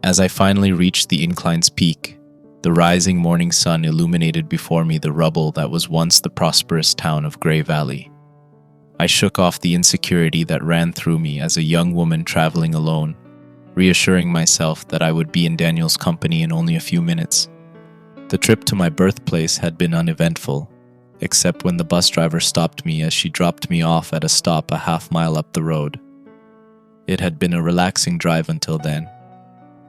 As I finally reached the incline's peak, the rising morning sun illuminated before me the rubble that was once the prosperous town of Grey Valley. I shook off the insecurity that ran through me as a young woman traveling alone, reassuring myself that I would be in Daniel's company in only a few minutes. The trip to my birthplace had been uneventful, except when the bus driver stopped me as she dropped me off at a stop a half-mile up the road. It had been a relaxing drive until then.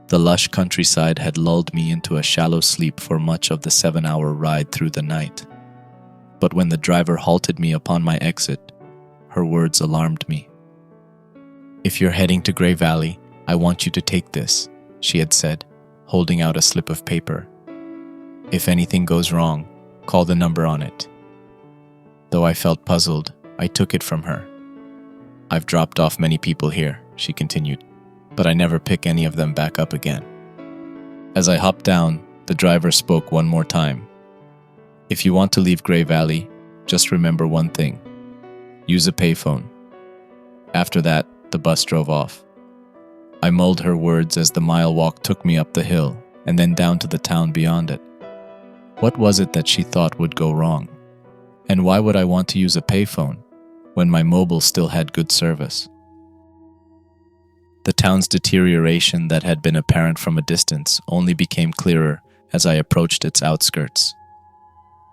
The lush countryside had lulled me into a shallow sleep for much of the 7-hour ride through the night. But when the driver halted me upon my exit, her words alarmed me. "If you're heading to Grey Valley, I want you to take this," she had said, holding out a slip of paper. "If anything goes wrong, call the number on it." Though I felt puzzled, I took it from her. "I've dropped off many people here," she continued, "but I never pick any of them back up again." As I hopped down, the driver spoke one more time. "If you want to leave Grey Valley, just remember one thing. Use a payphone." After that, the bus drove off. I mulled her words as the mile walk took me up the hill and then down to the town beyond it. What was it that she thought would go wrong? And why would I want to use a payphone when my mobile still had good service? The town's deterioration that had been apparent from a distance only became clearer as I approached its outskirts.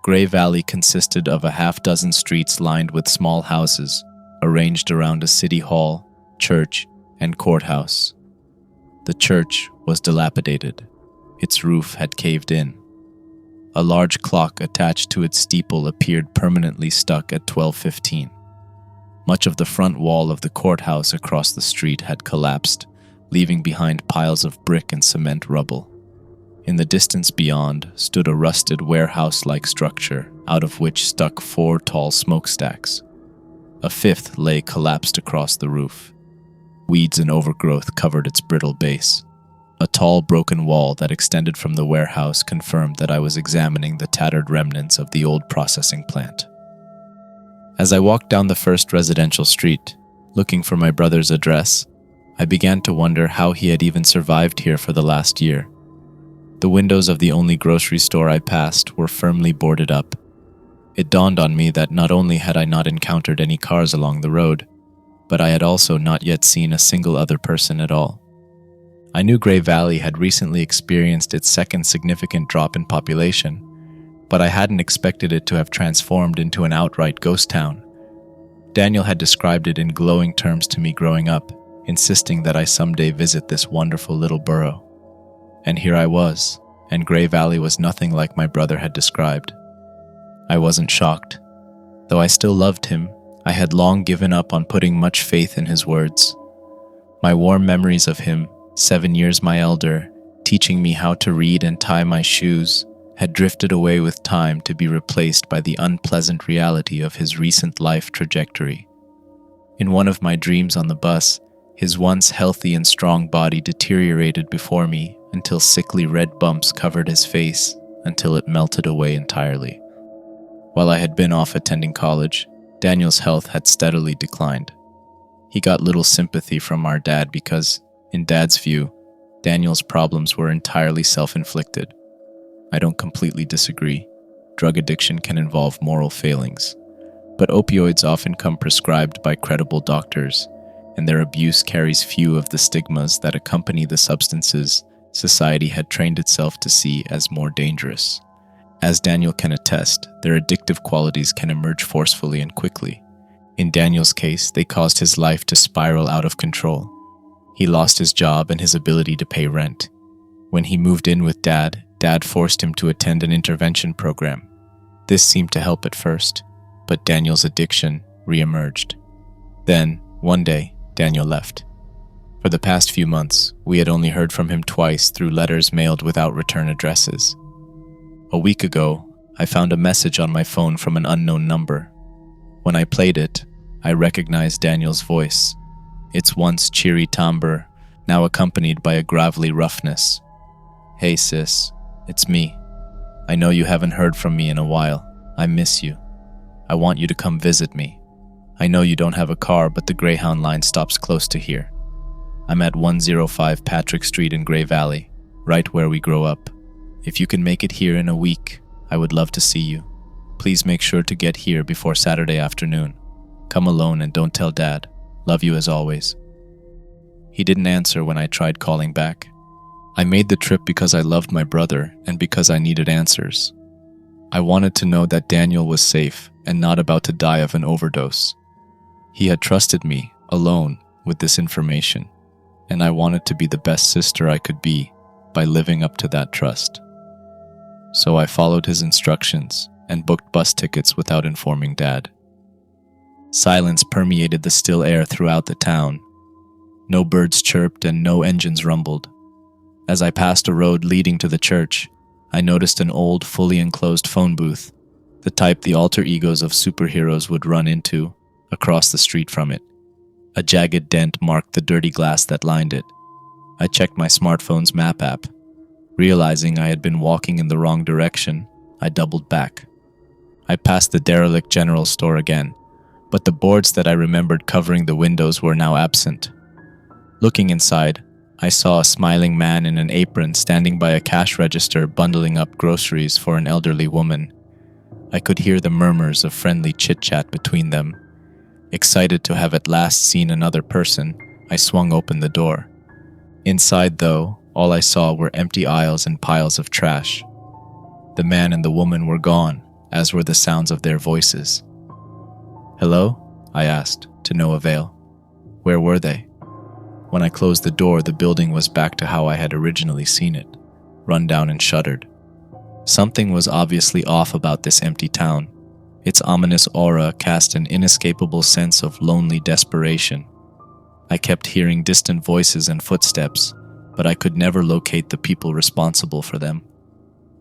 Grey Valley consisted of a half-dozen streets lined with small houses, arranged around a city hall, church, and courthouse. The church was dilapidated. Its roof had caved in. A large clock attached to its steeple appeared permanently stuck at 12:15. Much of the front wall of the courthouse across the street had collapsed, leaving behind piles of brick and cement rubble. In the distance beyond stood a rusted warehouse-like structure, out of which stuck 4 tall smokestacks. A 5th lay collapsed across the roof. Weeds and overgrowth covered its brittle base. A tall, broken wall that extended from the warehouse confirmed that I was examining the tattered remnants of the old processing plant. As I walked down the first residential street, looking for my brother's address, I began to wonder how he had even survived here for the last year. The windows of the only grocery store I passed were firmly boarded up. It dawned on me that not only had I not encountered any cars along the road, but I had also not yet seen a single other person at all. I knew Grey Valley had recently experienced its second significant drop in population, but I hadn't expected it to have transformed into an outright ghost town. Daniel had described it in glowing terms to me growing up, insisting that I someday visit this wonderful little borough. And here I was, and Grey Valley was nothing like my brother had described. I wasn't shocked. Though I still loved him, I had long given up on putting much faith in his words. My warm memories of him, 7 years my elder, teaching me how to read and tie my shoes, had drifted away with time to be replaced by the unpleasant reality of his recent life trajectory. In one of my dreams on the bus, his once healthy and strong body deteriorated before me until sickly red bumps covered his face until it melted away entirely. While I had been off attending college, Daniel's health had steadily declined. He got little sympathy from our dad because, in Dad's view, Daniel's problems were entirely self-inflicted. I don't completely disagree. Drug addiction can involve moral failings, but opioids often come prescribed by credible doctors, and their abuse carries few of the stigmas that accompany the substances society had trained itself to see as more dangerous. As Daniel can attest, their addictive qualities can emerge forcefully and quickly. In Daniel's case, they caused his life to spiral out of control. He lost his job and his ability to pay rent. When he moved in with Dad forced him to attend an intervention program. This seemed to help at first, but Daniel's addiction re-emerged. Then, one day, Daniel left. For the past few months, we had only heard from him twice through letters mailed without return addresses. A week ago, I found a message on my phone from an unknown number. When I played it, I recognized Daniel's voice. Its once cheery timbre, now accompanied by a gravelly roughness. "Hey sis, it's me. I know you haven't heard from me in a while. I miss you. I want you to come visit me. I know you don't have a car, but the Greyhound line stops close to here. I'm at 105 Patrick Street in Gray Valley, right where we grow up. If you can make it here in a week, I would love to see you. Please make sure to get here before Saturday afternoon. Come alone and don't tell Dad. Love you as always." He didn't answer when I tried calling back. I made the trip because I loved my brother and because I needed answers. I wanted to know that Daniel was safe and not about to die of an overdose. He had trusted me, alone, with this information, and I wanted to be the best sister I could be by living up to that trust. So I followed his instructions and booked bus tickets without informing Dad. Silence permeated the still air throughout the town. No birds chirped and no engines rumbled. As I passed a road leading to the church, I noticed an old, fully enclosed phone booth, the type the alter egos of superheroes would run into, across the street from it. A jagged dent marked the dirty glass that lined it. I checked my smartphone's map app. Realizing I had been walking in the wrong direction, I doubled back. I passed the derelict general store again, but the boards that I remembered covering the windows were now absent. Looking inside, I saw a smiling man in an apron standing by a cash register bundling up groceries for an elderly woman. I could hear the murmurs of friendly chit-chat between them. Excited to have at last seen another person, I swung open the door. Inside, though, all I saw were empty aisles and piles of trash. The man and the woman were gone, as were the sounds of their voices. "Hello?" I asked, to no avail. Where were they? When I closed the door, the building was back to how I had originally seen it, run down and shuttered. Something was obviously off about this empty town. Its ominous aura cast an inescapable sense of lonely desperation. I kept hearing distant voices and footsteps, but I could never locate the people responsible for them.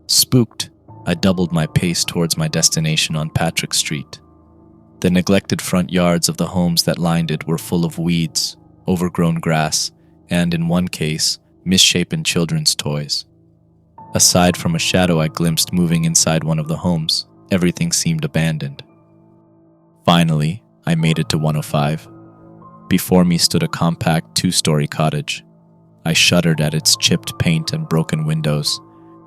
Spooked, I doubled my pace towards my destination on Patrick Street. The neglected front yards of the homes that lined it were full of weeds, overgrown grass, and, in one case, misshapen children's toys. Aside from a shadow I glimpsed moving inside one of the homes, everything seemed abandoned. Finally, I made it to 105. Before me stood a compact two-story cottage. I shuddered at its chipped paint and broken windows,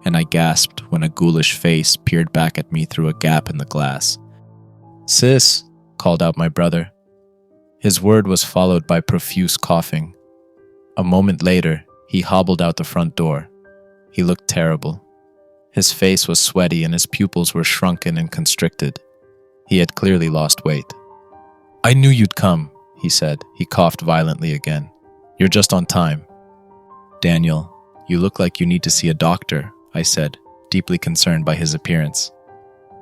and I gasped when a ghoulish face peered back at me through a gap in the glass. "Sis," called out my brother. His word was followed by profuse coughing. A moment later, he hobbled out the front door. He looked terrible. His face was sweaty and his pupils were shrunken and constricted. He had clearly lost weight. "I knew you'd come," he said. He coughed violently again. "You're just on time." "Daniel, you look like you need to see a doctor," I said, deeply concerned by his appearance.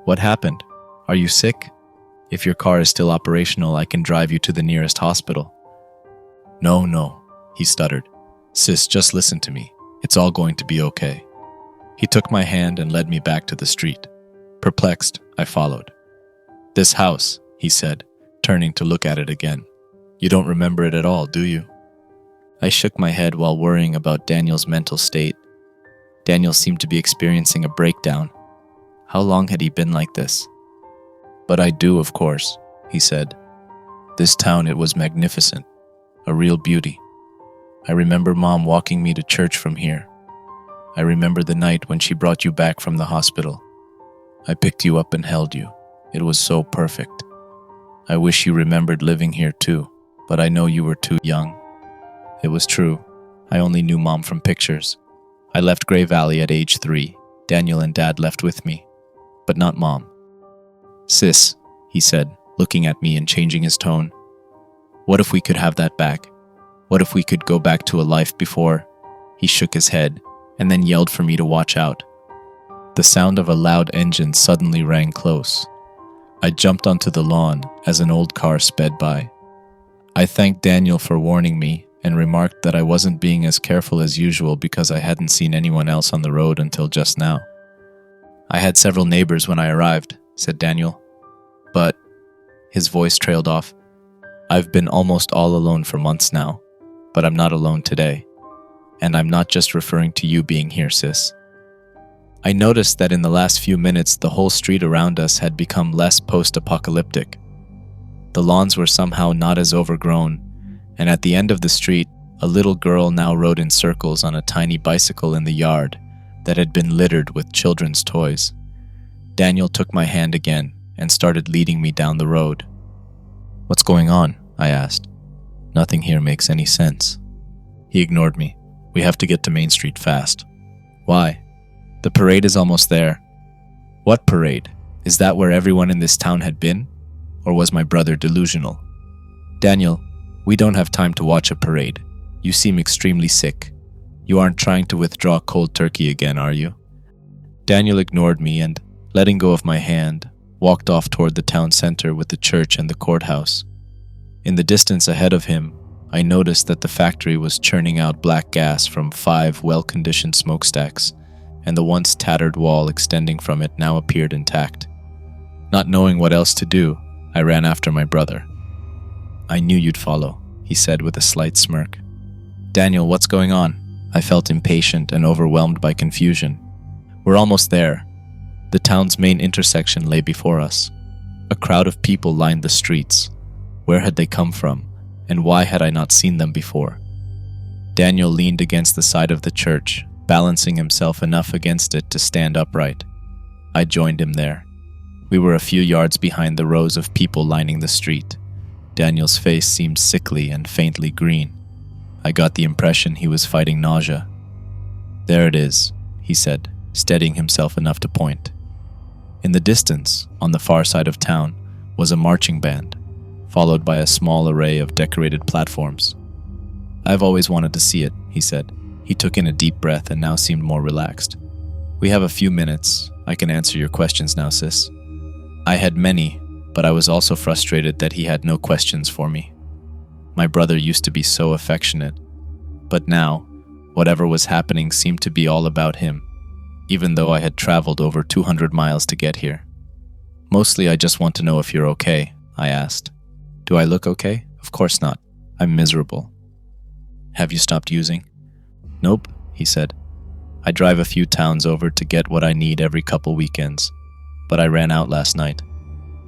"What happened? Are you sick? If your car is still operational, I can drive you to the nearest hospital." No, he stuttered. "Sis, just listen to me. It's all going to be okay." He took my hand and led me back to the street. Perplexed, I followed. "This house," he said, turning to look at it again. "You don't remember it at all, do you?" I shook my head while worrying about Daniel's mental state. Daniel seemed to be experiencing a breakdown. How long had he been like this? "But I do, of course," he said. "This town, it was magnificent. A real beauty. I remember Mom walking me to church from here. I remember the night when she brought you back from the hospital. I picked you up and held you. It was so perfect. I wish you remembered living here too, but I know you were too young." It was true. I only knew Mom from pictures. I left Gray Valley at age 3. Daniel and Dad left with me, but not Mom. "Sis," he said, looking at me and changing his tone. "What if we could have that back? What if we could go back to a life before?" He shook his head and then yelled for me to watch out. The sound of a loud engine suddenly rang close. I jumped onto the lawn as an old car sped by. I thanked Daniel for warning me and remarked that I wasn't being as careful as usual because I hadn't seen anyone else on the road until just now. "I had several neighbors when I arrived," said Daniel. "But," his voice trailed off, "I've been almost all alone for months now, but I'm not alone today. And I'm not just referring to you being here, sis." I noticed that in the last few minutes the whole street around us had become less post-apocalyptic. The lawns were somehow not as overgrown, and at the end of the street, A little girl now rode in circles on a tiny bicycle in the yard that had been littered with children's toys. Daniel took my hand again and started leading me down the road. "What's going on?" I asked. "Nothing here makes any sense." He ignored me. "We have to get to Main Street fast." "Why?" "The parade is almost there." "What parade? Is that where everyone in this town had been? Or was my brother delusional?" "Daniel, we don't have time to watch a parade. You seem extremely sick. You aren't trying to withdraw cold turkey again, are you?" Daniel ignored me and, letting go of my hand, walked off toward the town center with the church and the courthouse. In the distance ahead of him, I noticed that the factory was churning out black gas from 5 well-conditioned smokestacks, and the once tattered wall extending from it now appeared intact. Not knowing what else to do, I ran after my brother. "I knew you'd follow," he said with a slight smirk. "Daniel, what's going on?" I felt impatient and overwhelmed by confusion. "We're almost there." The town's main intersection lay before us. A crowd of people lined the streets. Where had they come from, and why had I not seen them before? Daniel leaned against the side of the church, balancing himself enough against it to stand upright. I joined him there. We were a few yards behind the rows of people lining the street. Daniel's face seemed sickly and faintly green. I got the impression he was fighting nausea. "There it is," he said, steadying himself enough to point. In the distance, on the far side of town, was a marching band, followed by a small array of decorated platforms. "I've always wanted to see it," he said. He took in a deep breath and now seemed more relaxed. "We have a few minutes. I can answer your questions now, sis." I had many, but I was also frustrated that he had no questions for me. My brother used to be so affectionate, but now, whatever was happening seemed to be all about him, even though I had traveled over 200 miles to get here. "Mostly I just want to know if you're okay," I asked. "Do I look okay? Of course not. I'm miserable." "Have you stopped using?" "Nope," he said. "I drive a few towns over to get what I need every couple weekends, but I ran out last night.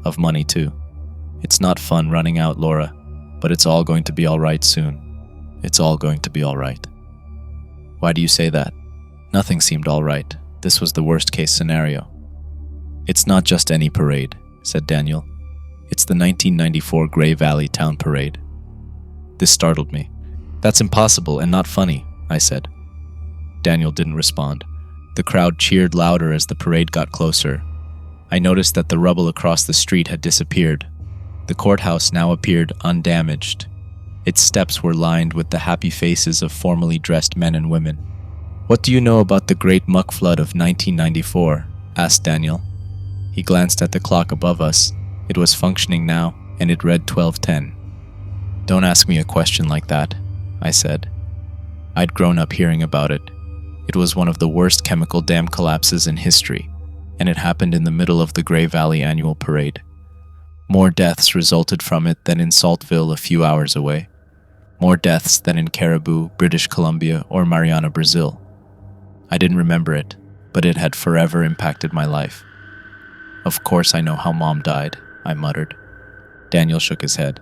Of money too. It's not fun running out, Laura, but it's all going to be all right soon. It's all going to be all right." "Why do you say that?" Nothing seemed all right. This was the worst-case scenario. "It's not just any parade," said Daniel. "It's the 1994 Gray Valley Town Parade." This startled me. "That's impossible and not funny," I said. Daniel didn't respond. The crowd cheered louder as the parade got closer. I noticed that the rubble across the street had disappeared. The courthouse now appeared undamaged. Its steps were lined with the happy faces of formally dressed men and women. "What do you know about the Great Muck Flood of 1994? asked Daniel. He glanced at the clock above us. It was functioning now, and it read 12:10. "Don't ask me a question like that," I said. I'd grown up hearing about it. It was one of the worst chemical dam collapses in history, and it happened in the middle of the Gray Valley Annual Parade. More deaths resulted from it than in Saltville a few hours away. More deaths than in Caribou, British Columbia, or Mariana, Brazil. I didn't remember it, but it had forever impacted my life. "Of course I know how Mom died," I muttered. Daniel shook his head.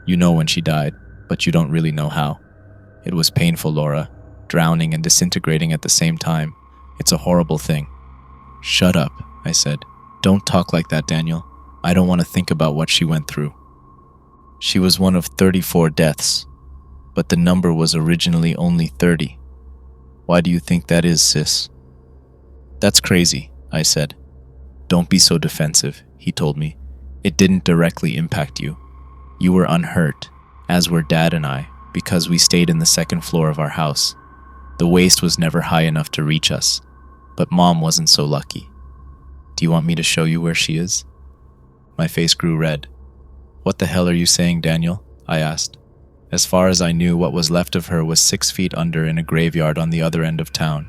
"You know when she died, but you don't really know how. It was painful, Laura, drowning and disintegrating at the same time. It's a horrible thing." "Shut up," I said. "Don't talk like that, Daniel. I don't want to think about what she went through." "She was one of 34 deaths, but the number was originally only 30. Why do you think that is, sis?" "That's crazy," I said. "Don't be so defensive," he told me. "It didn't directly impact you. You were unhurt, as were Dad and I, because we stayed in the second floor of our house. The waste was never high enough to reach us, but Mom wasn't so lucky. Do you want me to show you where she is?" My face grew red. "What the hell are you saying, Daniel?" I asked. As far as I knew, what was left of her was 6 feet under in a graveyard on the other end of town.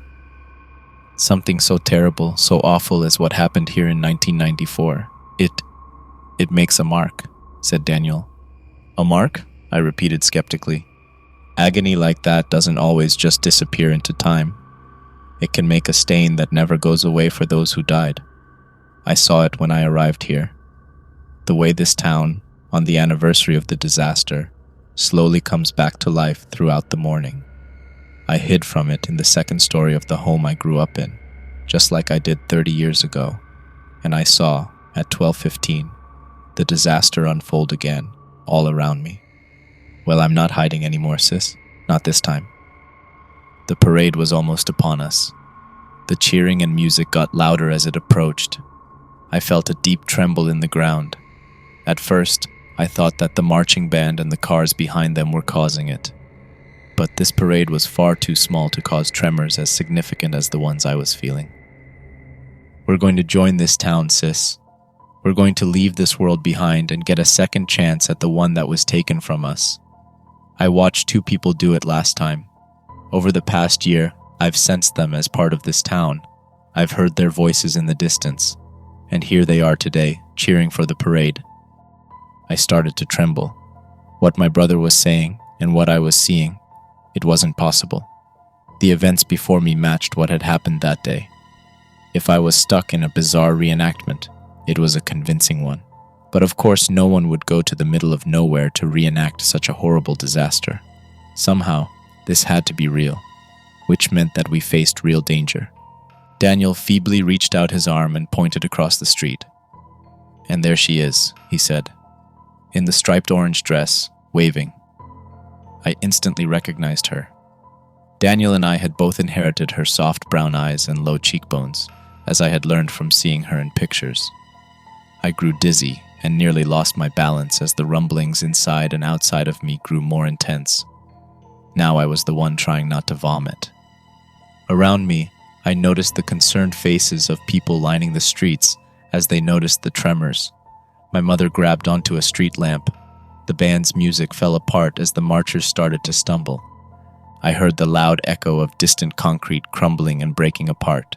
"Something so terrible, so awful as what happened here in 1994. It makes a mark," said Daniel. "A mark?" I repeated skeptically. "Agony like that doesn't always just disappear into time. It can make a stain that never goes away for those who died. I saw it when I arrived here. The way this town, on the anniversary of the disaster, slowly comes back to life throughout the morning. I hid from it in the second story of the home I grew up in, just like I did 30 years ago, and I saw, at 12:15, the disaster unfold again, all around me. Well, I'm not hiding anymore, sis. Not this time. The parade was almost upon us. The cheering and music got louder as it approached. I felt a deep tremble in the ground. At first, I thought that the marching band and the cars behind them were causing it. But this parade was far too small to cause tremors as significant as the ones I was feeling. We're going to join this town, sis. We're going to leave this world behind and get a second chance at the one that was taken from us. I watched 2 people do it last time. Over the past year, I've sensed them as part of this town. I've heard their voices in the distance. And here they are today, cheering for the parade. I started to tremble. What my brother was saying and what I was seeing, it wasn't possible. The events before me matched what had happened that day. If I was stuck in a bizarre reenactment, it was a convincing one. But of course, no one would go to the middle of nowhere to reenact such a horrible disaster. Somehow, this had to be real, which meant that we faced real danger. Daniel feebly reached out his arm and pointed across the street. "And there she is," he said, in the striped orange dress, waving. I instantly recognized her. Daniel and I had both inherited her soft brown eyes and low cheekbones, as I had learned from seeing her in pictures. I grew dizzy and nearly lost my balance as the rumblings inside and outside of me grew more intense. Now I was the one trying not to vomit. Around me, I noticed the concerned faces of people lining the streets as they noticed the tremors. My mother grabbed onto a street lamp. The band's music fell apart as the marchers started to stumble. I heard the loud echo of distant concrete crumbling and breaking apart.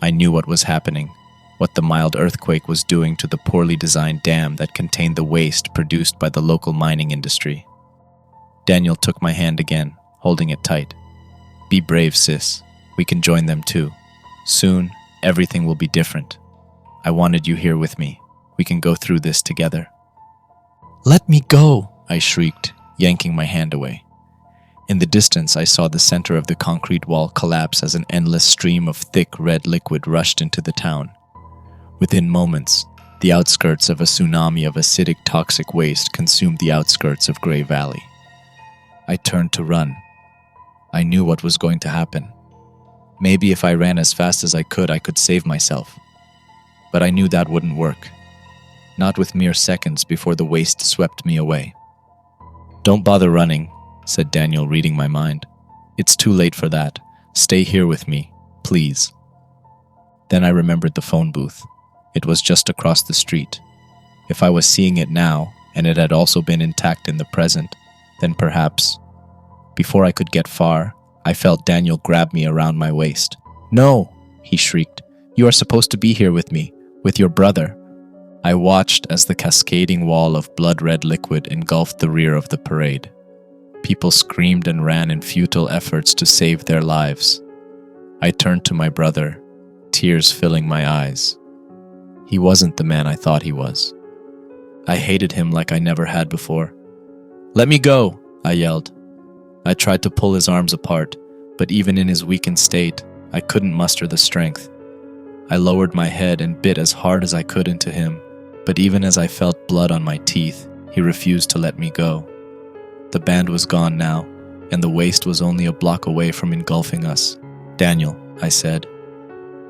I knew what was happening, what the mild earthquake was doing to the poorly designed dam that contained the waste produced by the local mining industry. Daniel took my hand again, holding it tight. "Be brave, sis. We can join them too. Soon, everything will be different. I wanted you here with me. We can go through this together." "Let me go," I shrieked, yanking my hand away. In the distance, I saw the center of the concrete wall collapse as an endless stream of thick red liquid rushed into the town. Within moments, the outskirts of a tsunami of acidic toxic waste consumed the outskirts of Grey Valley. I turned to run. I knew what was going to happen. Maybe if I ran as fast as I could save myself. But I knew that wouldn't work. Not with mere seconds before the waste swept me away. "Don't bother running," said Daniel, reading my mind. "It's too late for that. Stay here with me, please." Then I remembered the phone booth. It was just across the street. If I was seeing it now, and it had also been intact in the present, then perhaps... Before I could get far, I felt Daniel grab me around my waist. "No!" he shrieked. "You are supposed to be here with me, with your brother." I watched as the cascading wall of blood-red liquid engulfed the rear of the parade. People screamed and ran in futile efforts to save their lives. I turned to my brother, tears filling my eyes. He wasn't the man I thought he was. I hated him like I never had before. "Let me go!" I yelled. I tried to pull his arms apart, but even in his weakened state, I couldn't muster the strength. I lowered my head and bit as hard as I could into him, but even as I felt blood on my teeth, he refused to let me go. The band was gone now, and the waste was only a block away from engulfing us. "Daniel," I said.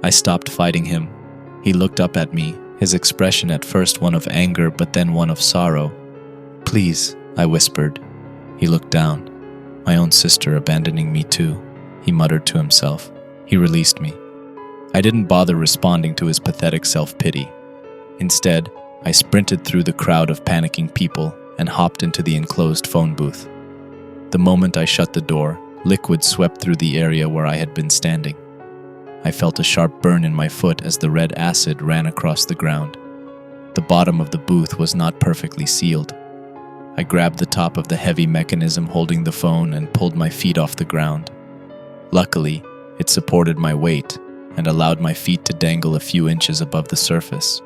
I stopped fighting him. He looked up at me, his expression at first one of anger but then one of sorrow. "Please," I whispered. He looked down. "My own sister abandoning me too," he muttered to himself. He released me. I didn't bother responding to his pathetic self-pity. Instead, I sprinted through the crowd of panicking people and hopped into the enclosed phone booth. The moment I shut the door, liquid swept through the area where I had been standing. I felt a sharp burn in my foot as the red acid ran across the ground. The bottom of the booth was not perfectly sealed. I grabbed the top of the heavy mechanism holding the phone and pulled my feet off the ground. Luckily, it supported my weight and allowed my feet to dangle a few inches above the surface.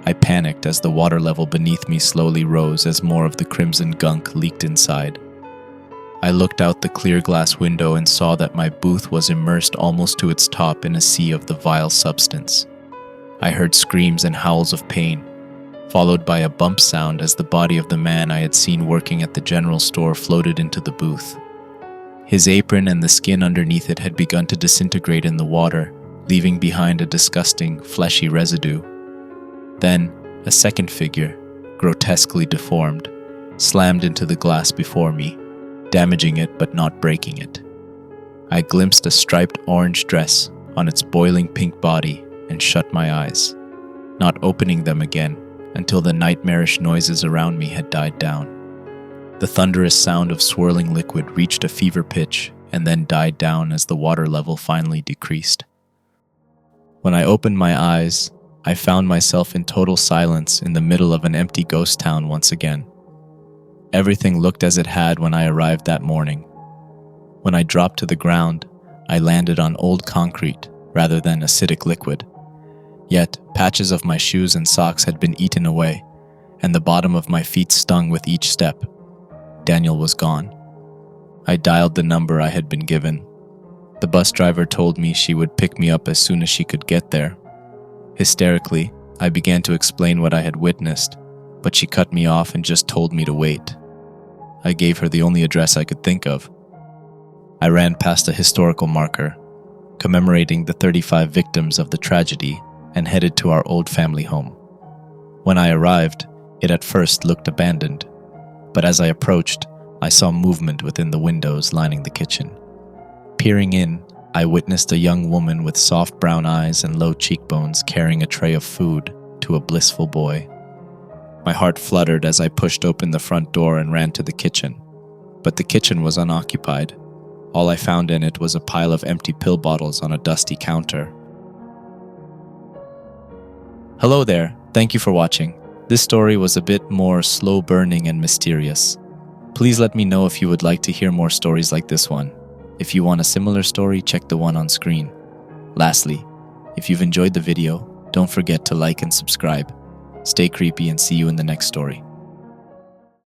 I panicked as the water level beneath me slowly rose as more of the crimson gunk leaked inside. I looked out the clear glass window and saw that my booth was immersed almost to its top in a sea of the vile substance. I heard screams and howls of pain, followed by a bump sound as the body of the man I had seen working at the general store floated into the booth. His apron and the skin underneath it had begun to disintegrate in the water, leaving behind a disgusting, fleshy residue. Then, a second figure, grotesquely deformed, slammed into the glass before me, damaging it but not breaking it. I glimpsed a striped orange dress on its boiling pink body and shut my eyes, not opening them again until the nightmarish noises around me had died down. The thunderous sound of swirling liquid reached a fever pitch and then died down as the water level finally decreased. When I opened my eyes, I found myself in total silence in the middle of an empty ghost town once again. Everything looked as it had when I arrived that morning. When I dropped to the ground, I landed on old concrete rather than acidic liquid. Yet, patches of my shoes and socks had been eaten away, and the bottom of my feet stung with each step. Daniel was gone. I dialed the number I had been given. The bus driver told me she would pick me up as soon as she could get there. Hysterically, I began to explain what I had witnessed, but she cut me off and just told me to wait. I gave her the only address I could think of. I ran past a historical marker, commemorating the 35 victims of the tragedy, and headed to our old family home. When I arrived, it at first looked abandoned, but as I approached, I saw movement within the windows lining the kitchen. Peering in, I witnessed a young woman with soft brown eyes and low cheekbones carrying a tray of food to a blissful boy. My heart fluttered as I pushed open the front door and ran to the kitchen, but the kitchen was unoccupied. All I found in it was a pile of empty pill bottles on a dusty counter. Hello there, thank you for watching. This story was a bit more slow-burning and mysterious. Please let me know if you would like to hear more stories like this one. If you want a similar story, check the one on screen. Lastly, if you've enjoyed the video, don't forget to like and subscribe. Stay creepy and see you in the next story.